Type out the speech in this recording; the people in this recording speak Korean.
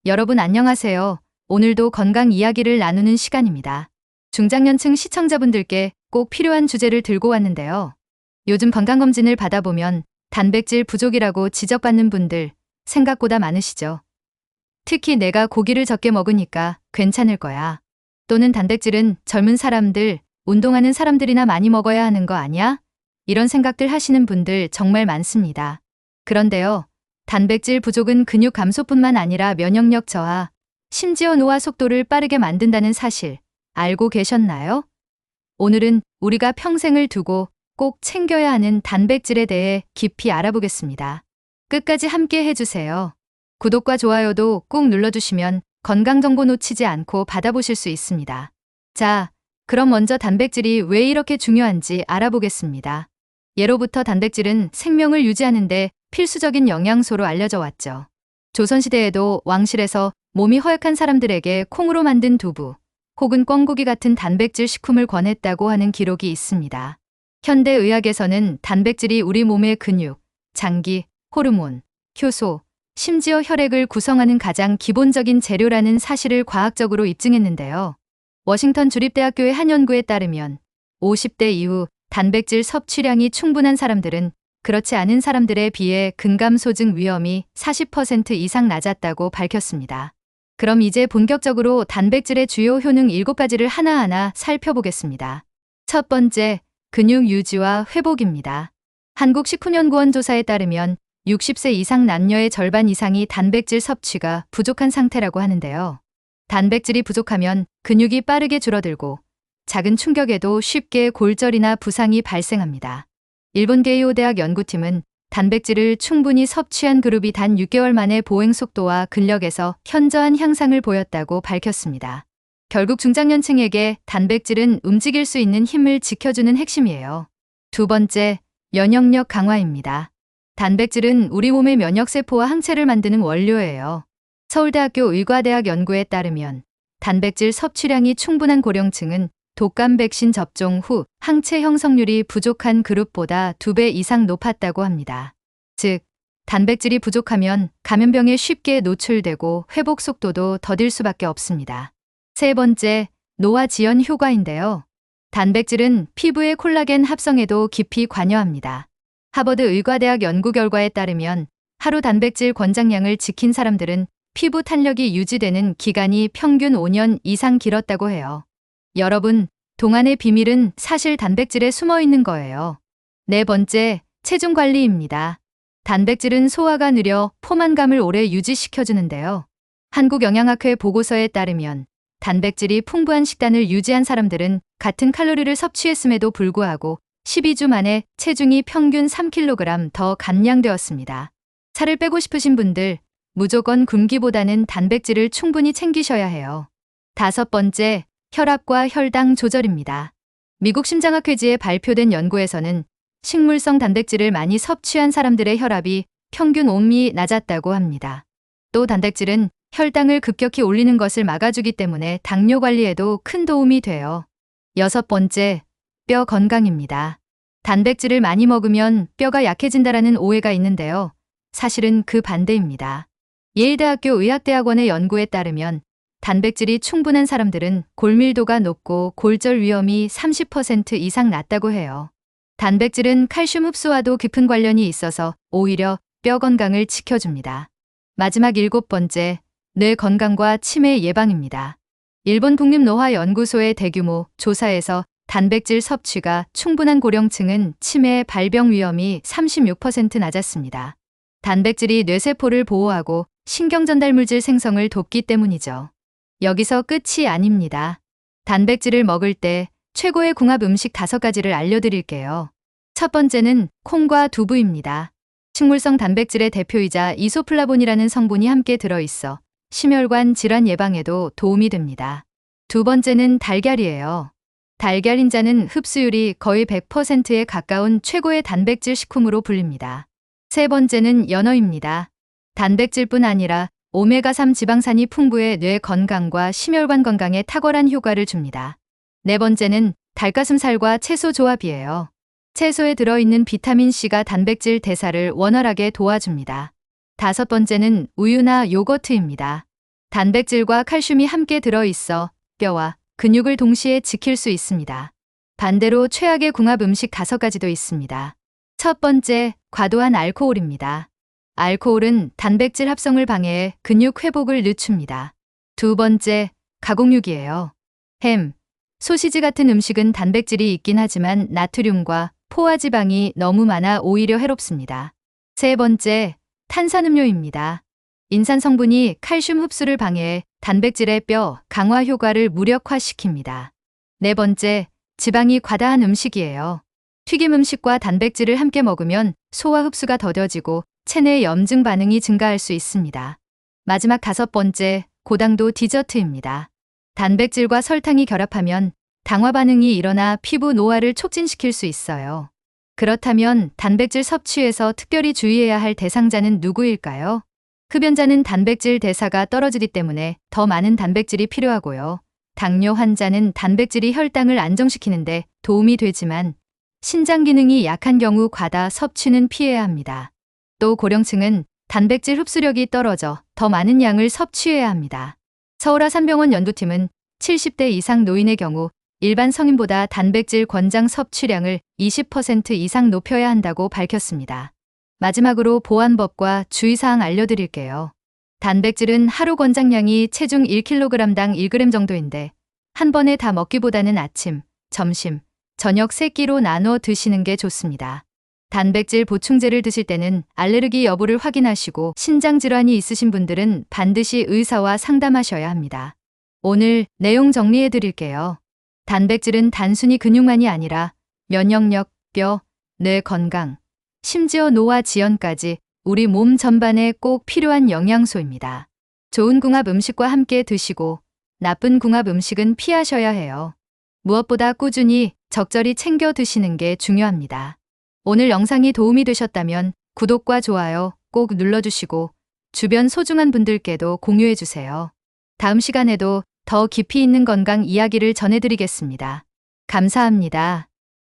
여러분 안녕하세요. 오늘도 건강 이야기를 나누는 시간입니다. 중장년층 시청자분들께 꼭 필요한 주제를 들고 왔는데요. 요즘 건강검진을 받아보면 단백질 부족이라고 지적받는 분들 생각보다 많으시죠? 특히 내가 고기를 적게 먹으니까 괜찮을 거야. 또는 단백질은 젊은 사람들, 운동하는 사람들이나 많이 먹어야 하는 거 아니야? 이런 생각들 하시는 분들 정말 많습니다. 그런데요. 단백질 부족은 근육 감소뿐만 아니라 면역력 저하, 심지어 노화 속도를 빠르게 만든다는 사실 알고 계셨나요? 오늘은 우리가 평생을 두고 꼭 챙겨야 하는 단백질에 대해 깊이 알아보겠습니다. 끝까지 함께 해주세요. 구독과 좋아요도 꼭 눌러주시면 건강정보 놓치지 않고 받아보실 수 있습니다. 자, 그럼 먼저 단백질이 왜 이렇게 중요한지 알아보겠습니다. 예로부터 단백질은 생명을 유지하는데 필수적인 영양소로 알려져 왔죠. 조선시대에도 왕실에서 몸이 허약한 사람들에게 콩으로 만든 두부 혹은 꿩고기 같은 단백질 식품을 권했다고 하는 기록이 있습니다. 현대의학에서는 단백질이 우리 몸의 근육, 장기, 호르몬, 효소, 심지어 혈액을 구성하는 가장 기본적인 재료라는 사실을 과학적으로 입증했는데요. 워싱턴 주립대학교의 한 연구에 따르면 50대 이후 단백질 섭취량이 충분한 사람들은 그렇지 않은 사람들에 비해 근감소증 위험이 40% 이상 낮았다고 밝혔습니다. 그럼 이제 본격적으로 단백질의 주요 효능 7가지를 하나하나 살펴보겠습니다. 첫 번째, 근육 유지와 회복입니다. 한국식품연구원 조사에 따르면 60세 이상 남녀의 절반 이상이 단백질 섭취가 부족한 상태라고 하는데요. 단백질이 부족하면 근육이 빠르게 줄어들고 작은 충격에도 쉽게 골절이나 부상이 발생합니다. 일본 게이오 대학 연구팀은 단백질을 충분히 섭취한 그룹이 단 6개월 만에 보행 속도와 근력에서 현저한 향상을 보였다고 밝혔습니다. 결국 중장년층에게 단백질은 움직일 수 있는 힘을 지켜주는 핵심이에요. 두 번째, 면역력 강화입니다. 단백질은 우리 몸의 면역세포와 항체를 만드는 원료예요. 서울대학교 의과대학 연구에 따르면 단백질 섭취량이 충분한 고령층은 독감 백신 접종 후 항체 형성률이 부족한 그룹보다 2배 이상 높았다고 합니다. 즉, 단백질이 부족하면 감염병에 쉽게 노출되고 회복 속도도 더딜 수밖에 없습니다. 세 번째, 노화 지연 효과인데요. 단백질은 피부의 콜라겐 합성에도 깊이 관여합니다. 하버드 의과대학 연구 결과에 따르면 하루 단백질 권장량을 지킨 사람들은 피부 탄력이 유지되는 기간이 평균 5년 이상 길었다고 해요. 여러분, 동안의 비밀은 사실 단백질에 숨어 있는 거예요. 네 번째, 체중 관리입니다. 단백질은 소화가 느려 포만감을 오래 유지시켜주는데요. 한국영양학회 보고서에 따르면 단백질이 풍부한 식단을 유지한 사람들은 같은 칼로리를 섭취했음에도 불구하고 12주 만에 체중이 평균 3kg 더 감량되었습니다. 살을 빼고 싶으신 분들, 무조건 굶기보다는 단백질을 충분히 챙기셔야 해요. 다섯 번째, 혈압과 혈당 조절입니다. 미국 심장학회지에 발표된 연구에서는 식물성 단백질을 많이 섭취한 사람들의 혈압이 평균 5미 낮았다고 합니다. 또 단백질은 혈당을 급격히 올리는 것을 막아주기 때문에 당뇨 관리에도 큰 도움이 돼요. 여섯 번째, 뼈 건강입니다. 단백질을 많이 먹으면 뼈가 약해진다라는 오해가 있는데요. 사실은 그 반대입니다. 예일대학교 의학대학원의 연구에 따르면 단백질이 충분한 사람들은 골밀도가 높고 골절 위험이 30% 이상 낮다고 해요. 단백질은 칼슘 흡수와도 깊은 관련이 있어서 오히려 뼈 건강을 지켜줍니다. 마지막 7번째, 뇌 건강과 치매 예방입니다. 일본 국립노화연구소의 대규모 조사에서 단백질 섭취가 충분한 고령층은 치매 발병 위험이 36% 낮았습니다. 단백질이 뇌세포를 보호하고 신경전달물질 생성을 돕기 때문이죠. 여기서 끝이 아닙니다. 단백질을 먹을 때 최고의 궁합 음식 5가지를 알려드릴게요. 첫 번째는 콩과 두부입니다. 식물성 단백질의 대표이자 이소플라본이라는 성분이 함께 들어있어 심혈관 질환 예방에도 도움이 됩니다. 두 번째는 달걀이에요. 달걀 흰자는 흡수율이 거의 100%에 가까운 최고의 단백질 식품으로 불립니다. 세 번째는 연어입니다. 단백질뿐 아니라 오메가3 지방산이 풍부해 뇌 건강과 심혈관 건강에 탁월한 효과를 줍니다. 네 번째는 닭가슴살과 채소 조합이에요. 채소에 들어있는 비타민C가 단백질 대사를 원활하게 도와줍니다. 다섯 번째는 우유나 요거트입니다. 단백질과 칼슘이 함께 들어있어 뼈와 근육을 동시에 지킬 수 있습니다. 반대로 최악의 궁합 음식 5가지도 있습니다. 첫 번째, 과도한 알코올입니다. 알코올은 단백질 합성을 방해해 근육 회복을 늦춥니다. 두 번째, 가공육이에요. 햄, 소시지 같은 음식은 단백질이 있긴 하지만 나트륨과 포화지방이 너무 많아 오히려 해롭습니다. 세 번째, 탄산음료입니다. 인산 성분이 칼슘 흡수를 방해해 단백질의 뼈 강화 효과를 무력화시킵니다. 네 번째, 지방이 과다한 음식이에요. 튀김 음식과 단백질을 함께 먹으면 소화 흡수가 더뎌지고 체내 염증 반응이 증가할 수 있습니다. 마지막 5번째, 고당도 디저트입니다. 단백질과 설탕이 결합하면 당화 반응이 일어나 피부 노화를 촉진시킬 수 있어요. 그렇다면 단백질 섭취에서 특별히 주의해야 할 대상자는 누구일까요? 흡연자는 단백질 대사가 떨어지기 때문에 더 많은 단백질이 필요하고요. 당뇨 환자는 단백질이 혈당을 안정시키는데 도움이 되지만 신장 기능이 약한 경우 과다 섭취는 피해야 합니다. 또 고령층은 단백질 흡수력이 떨어져 더 많은 양을 섭취해야 합니다. 서울아산병원 연구팀은 70대 이상 노인의 경우 일반 성인보다 단백질 권장 섭취량을 20% 이상 높여야 한다고 밝혔습니다. 마지막으로 보안법과 주의사항 알려드릴게요. 단백질은 하루 권장량이 체중 1kg당 1g 정도인데 한 번에 다 먹기보다는 아침, 점심, 저녁 3끼로 나눠 드시는 게 좋습니다. 단백질 보충제를 드실 때는 알레르기 여부를 확인하시고 신장질환이 있으신 분들은 반드시 의사와 상담하셔야 합니다. 오늘 내용 정리해 드릴게요. 단백질은 단순히 근육만이 아니라 면역력, 뼈, 뇌 건강, 심지어 노화 지연까지 우리 몸 전반에 꼭 필요한 영양소입니다. 좋은 궁합 음식과 함께 드시고 나쁜 궁합 음식은 피하셔야 해요. 무엇보다 꾸준히 적절히 챙겨 드시는 게 중요합니다. 오늘 영상이 도움이 되셨다면 구독과 좋아요 꼭 눌러주시고 주변 소중한 분들께도 공유해주세요. 다음 시간에도 더 깊이 있는 건강 이야기를 전해드리겠습니다. 감사합니다.